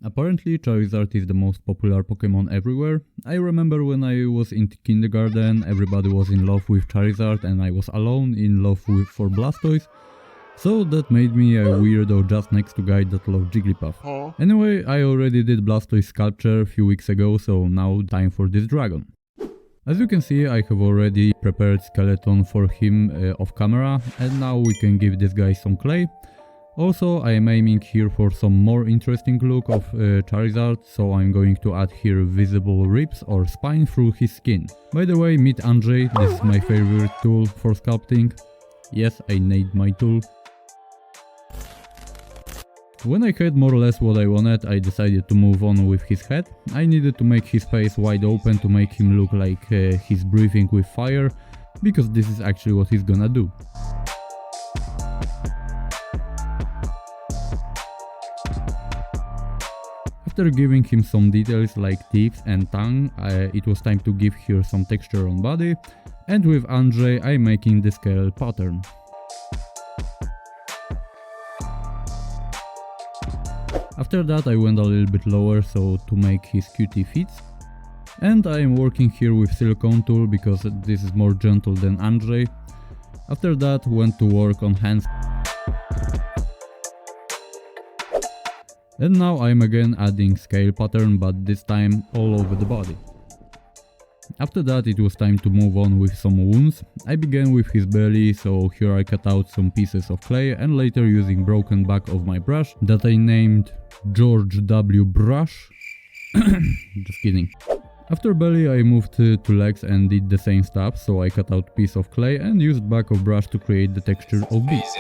Apparently Charizard is the most popular Pokemon everywhere. I remember when I was in kindergarten, everybody was in love with Charizard and I was alone in love for Blastoise. So that made me a weirdo just next to guy that loved Jigglypuff. Anyway, I already did Blastoise sculpture a few weeks ago, so now time for this dragon. As you can see, I have already prepared skeleton for him off camera, and now we can give this guy some clay. Also, I am aiming here for some more interesting look of Charizard, so I'm going to add here visible ribs or spine through his skin. By the way, meet Andrzej, this is my favorite tool for sculpting. Yes, I named my tool. When I had more or less what I wanted, I decided to move on with his head. I needed to make his face wide open to make him look like he's breathing with fire, because this is actually what he's gonna do. After giving him some details like teeth and tongue, it was time to give here some texture on body, and with Andrzej I'm making the scale pattern. After that I went a little bit lower so to make his cutie feet. And I am working here with silicone tool because this is more gentle than Andrzej. After that went to work on hands. And now I am again adding scale pattern, but this time all over the body. After that it was time to move on with some wounds. I began with his belly, so here I cut out some pieces of clay and later using broken back of my brush that I named George W. Brush. Just kidding. After belly I moved to legs and did the same stuff, so I cut out piece of clay and used back of brush to create the texture of beast.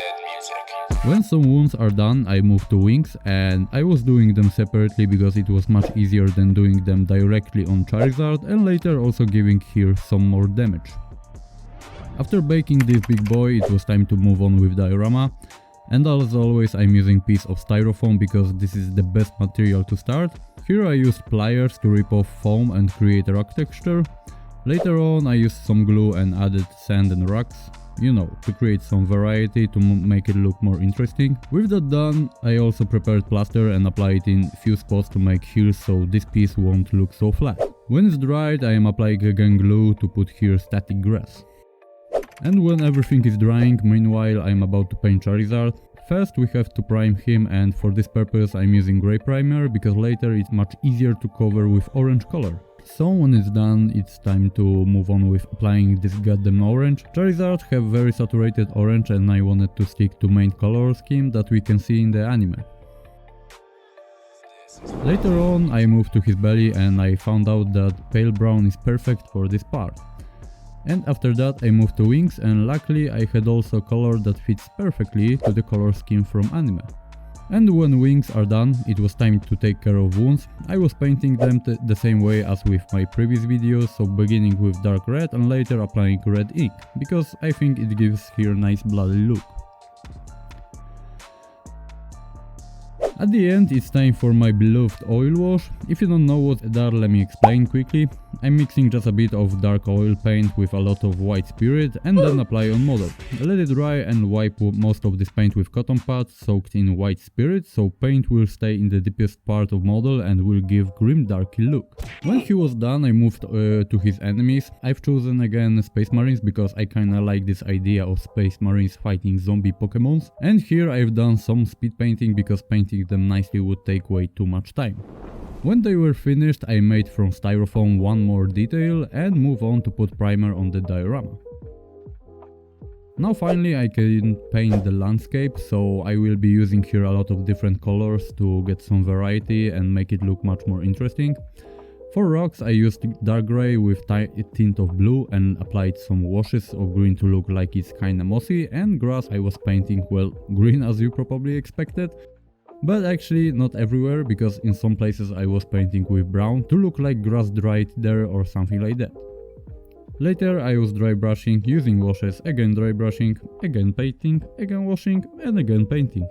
When some wounds are done, I moved to wings, and I was doing them separately because it was much easier than doing them directly on Charizard and later also giving here some more damage. After baking this big boy, it was time to move on with diorama, and as always I'm using piece of styrofoam because this is the best material to start. Here I used pliers to rip off foam and create a rock texture. Later on I used some glue and added sand and rocks. You know, to create some variety to make it look more interesting. With that done, I also prepared plaster and applied it in few spots to make heels so this piece won't look so flat. When it's dried, I am applying again glue to put here static grass. And when everything is drying, meanwhile I am about to paint Charizard. First we have to prime him, and for this purpose I'm using grey primer because later it's much easier to cover with orange color. So when it's done, it's time to move on with applying this goddamn orange. Charizard have very saturated orange and I wanted to stick to main color scheme that we can see in the anime. Later on I moved to his belly and I found out that pale brown is perfect for this part. And after that I moved to wings, and luckily I had also color that fits perfectly to the color scheme from anime. And when wings are done, it was time to take care of wounds. I was painting them the same way as with my previous videos, so beginning with dark red and later applying red ink, because I think it gives here nice bloody look. At the end it's time for my beloved oil wash. If you don't know what that, let me explain quickly. I'm mixing just a bit of dark oil paint with a lot of white spirit and then apply on model. Let it dry and wipe most of this paint with cotton pads soaked in white spirit, so paint will stay in the deepest part of model and will give grim darky look. When he was done I moved to his enemies. I've chosen again Space Marines because I kinda like this idea of Space Marines fighting zombie Pokemons. And here I've done some speed painting because painting them nicely would take way too much time. When they were finished I made from styrofoam one more detail and move on to put primer on the diorama. Now finally I can paint the landscape, so I will be using here a lot of different colors to get some variety and make it look much more interesting. For rocks I used dark grey with a tint of blue and applied some washes of green to look like it's kinda mossy, and grass I was painting, well, green as you probably expected. But actually not everywhere, because in some places I was painting with brown to look like grass dried there or something like that. Later I was dry brushing, using washes, again dry brushing, again painting, again washing and again painting.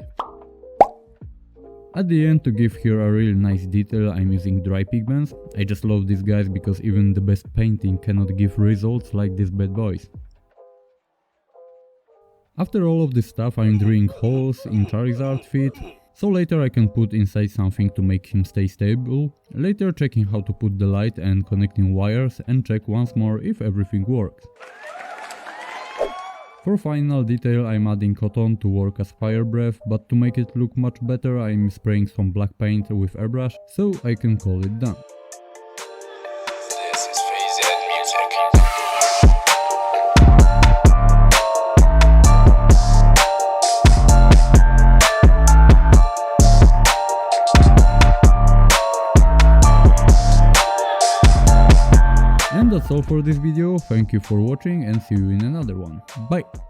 At the end, to give here a really nice detail, I'm using dry pigments. I just love these guys because even the best painting cannot give results like these bad boys. After all of this stuff I'm drilling holes in Charizard feet. So later I can put inside something to make him stay stable, later checking how to put the light and connecting wires, and check once more if everything works. For final detail I'm adding cotton to work as fire breath, but to make it look much better I'm spraying some black paint with airbrush, so I can call it done. And that's all for this video, thank you for watching and see you in another one. Bye!